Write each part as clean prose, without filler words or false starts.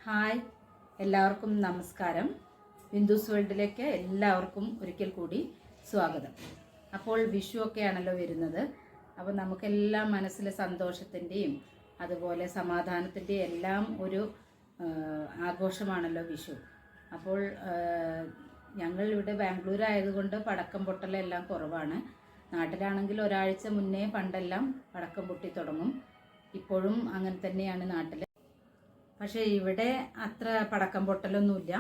Hi, എല്ലാവർക്കും നമസ്കാരം. ബിന്ദുസ് വേൾഡിലേക്ക് എല്ലാവർക്കും ഒരിക്കൽ കൂടി സ്വാഗതം. അപ്പോൾ വിഷു ഒക്കെയാണല്ലോ വരുന്നത്. അപ്പോൾ നമുക്കെല്ലാം മനസ്സിലെ സന്തോഷത്തിൻ്റെയും അതുപോലെ സമാധാനത്തിൻ്റെയും എല്ലാം ഒരു ആഘോഷമാണല്ലോ വിഷു. അപ്പോൾ ഞങ്ങൾ ഇവിടെ ബാംഗ്ലൂർ ആയതുകൊണ്ട് പടക്കം പൊട്ടലെല്ലാം കുറവാണ്. നാട്ടിലാണെങ്കിൽ ഒരാഴ്ച മുന്നേ പണ്ടെല്ലാം പടക്കം പൊട്ടി തുടങ്ങും. ഇപ്പോഴും അങ്ങനെ തന്നെയാണ് നാട്ടിൽ. പക്ഷേ ഇവിടെ അത്ര പടക്കം പൊട്ടലൊന്നുമില്ല.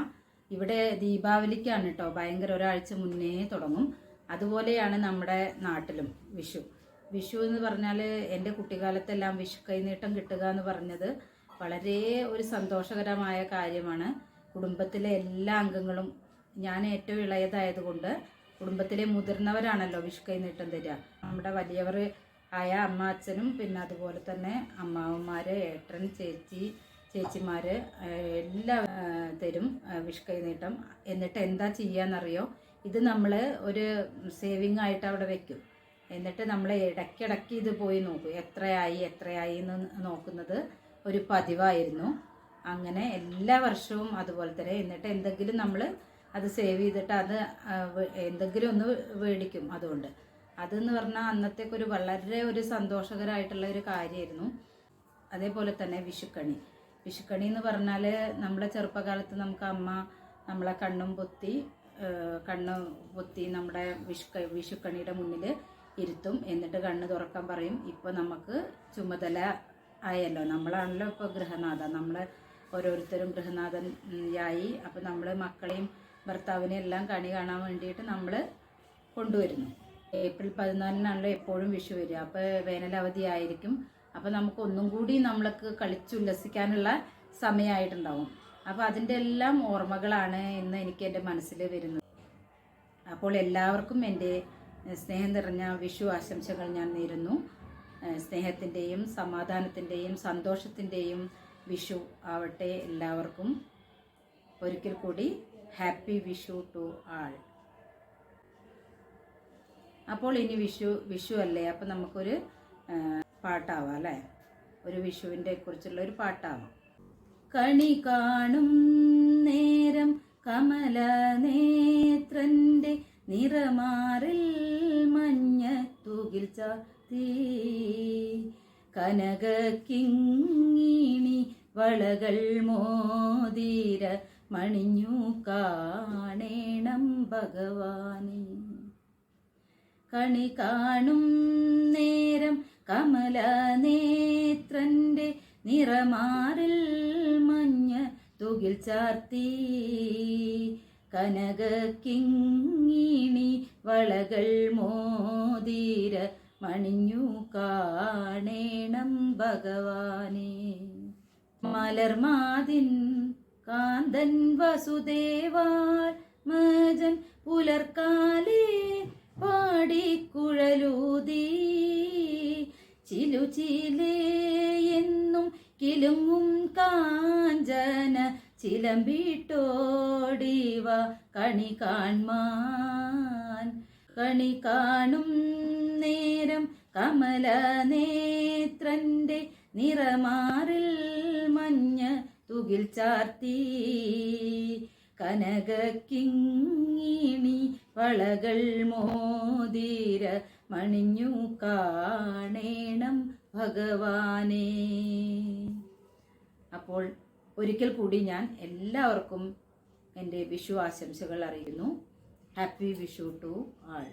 ഇവിടെ ദീപാവലിക്കാണ് കേട്ടോ ഭയങ്കര, ഒരാഴ്ച മുന്നേ തുടങ്ങും. അതുപോലെയാണ് നമ്മുടെ നാട്ടിലും വിഷു എന്ന് പറഞ്ഞാൽ എൻ്റെ കുട്ടിക്കാലത്തെല്ലാം വിഷു കൈനീട്ടം കിട്ടുക എന്ന് പറഞ്ഞത് വളരെ ഒരു സന്തോഷകരമായ കാര്യമാണ്. കുടുംബത്തിലെ എല്ലാ അംഗങ്ങളും, ഞാൻ ഏറ്റവും ഇളയതായതുകൊണ്ട് കുടുംബത്തിലെ മുതിർന്നവരാണല്ലോ വിഷു കൈനീട്ടം തരിക. നമ്മുടെ വലിയവർ ആയ അമ്മ അച്ഛനും പിന്നെ അതുപോലെ തന്നെ അമ്മാവന്മാർ, ഏട്ടൻ, ചേച്ചിമാർ എല്ലാം തരും വിഷു കൈനീട്ടം. എന്നിട്ട് എന്താ ചെയ്യാന്നറിയോ, ഇത് നമ്മൾ ഒരു സേവിങ് ആയിട്ട് അവിടെ വെക്കും. എന്നിട്ട് നമ്മൾ ഇടയ്ക്കിടയ്ക്ക് ഇത് പോയി നോക്കും, എത്രയായി എന്ന് നോക്കുന്നത് ഒരു പതിവായിരുന്നു. അങ്ങനെ എല്ലാ വർഷവും അതുപോലെ തന്നെ. എന്നിട്ട് എന്തെങ്കിലും നമ്മൾ അത് സേവ് ചെയ്തിട്ട് അത് എന്തെങ്കിലും ഒന്ന് മേടിക്കും. അതുകൊണ്ട് അതെന്ന് പറഞ്ഞാൽ അന്നത്തേക്കൊരു വളരെ ഒരു സന്തോഷകരമായിട്ടുള്ള ഒരു കാര്യമായിരുന്നു. അതേപോലെ തന്നെ വിഷുക്കണി എന്ന് പറഞ്ഞാൽ നമ്മളെ ചെറുപ്പകാലത്ത് നമുക്ക് അമ്മ നമ്മളെ കണ്ണ് പൊത്തി നമ്മുടെ വിഷുക്കണിയുടെ മുന്നിൽ ഇരുത്തും. എന്നിട്ട് കണ്ണ് തുറക്കാൻ പറയും. ഇപ്പോൾ നമുക്ക് ചുമതല ആയല്ലോ, നമ്മളാണല്ലോ ഇപ്പോൾ ഗൃഹനാഥ, നമ്മളെ ഓരോരുത്തരും ഗൃഹനാഥനായി. അപ്പോൾ നമ്മൾ മക്കളെയും ഭർത്താവിനെയും എല്ലാം കണി കാണാൻ വേണ്ടിയിട്ട് നമ്മൾ കൊണ്ടുവരുന്നു. ഏപ്രിൽ 14 എപ്പോഴും വിഷു വരിക. അപ്പോൾ വേനലവധി ആയിരിക്കും. അപ്പോൾ നമുക്ക് ഒന്നും കൂടി നമ്മൾക്ക് കളിച്ചുല്ലസിക്കാനുള്ള സമയമായിട്ടുണ്ടാവും. അപ്പോൾ അതിൻ്റെ എല്ലാം ഓർമ്മകളാണ് ഇന്ന് എനിക്ക് എൻ്റെ മനസ്സിൽ വരുന്നത്. അപ്പോൾ എല്ലാവർക്കും എൻ്റെ സ്നേഹം നിറഞ്ഞ വിഷു ആശംസകൾ ഞാൻ നേരുന്നു. സ്നേഹത്തിൻ്റെയും സമാധാനത്തിൻ്റെയും സന്തോഷത്തിൻ്റെയും വിഷു ആവട്ടെ എല്ലാവർക്കും. ഒരിക്കൽ കൂടി ഹാപ്പി വിഷു ടു ആൾ. അപ്പോൾ ഇനി വിഷു അല്ലേ, അപ്പോൾ നമുക്കൊരു പാട്ടാവാം അല്ലേ, ഒരു വിഷുവിൻ്റെ കുറിച്ചുള്ള ഒരു പാട്ടാവാം. കണി കാണും നേരം കമല നേത്രന്റെ നിറമാറിൽ മഞ്ഞ തൂകിൽ ചാത്തി, കനക കിങ്ങിണി വളകൾ മോതിര മണിഞ്ഞു കാണേണം ഭഗവാനെ. കണി കാണും നേരം കമല നേത്രന്റെ നിറമാറിൽ മഞ്ഞ തുകിൽ ചാർത്തി, കനക കിങ്ങിണി വളകൾ മോതിര മണിഞ്ഞു കാണേണം ഭഗവാനെ. മലർമാതിൻ കാന്തൻ വസുദേവാൽ മജൻ പുലർക്കാലേ പാടിക്കുഴലൂതി, ചിലുചിലേ എന്നും കിലുങ്ങും കാഞ്ചന ചിലമ്പിട്ടോടിവ കണി കാൺമാൻ. കണി കാണും നേരം കമല നേത്രന്റെ നിറമാറിൽ മഞ്ഞ തുകിൽ ചാർത്തി, കനക കിങ്ങിണി വളകൾ മോതിര മണിഞ്ഞു കാണേണം ഭഗവാനെ. അപ്പോൾ ഒരിക്കൽ കൂടി ഞാൻ എല്ലാവർക്കും എൻ്റെ വിഷു ആശംസകൾ അറിയിക്കുന്നു. Happy Vishu to all.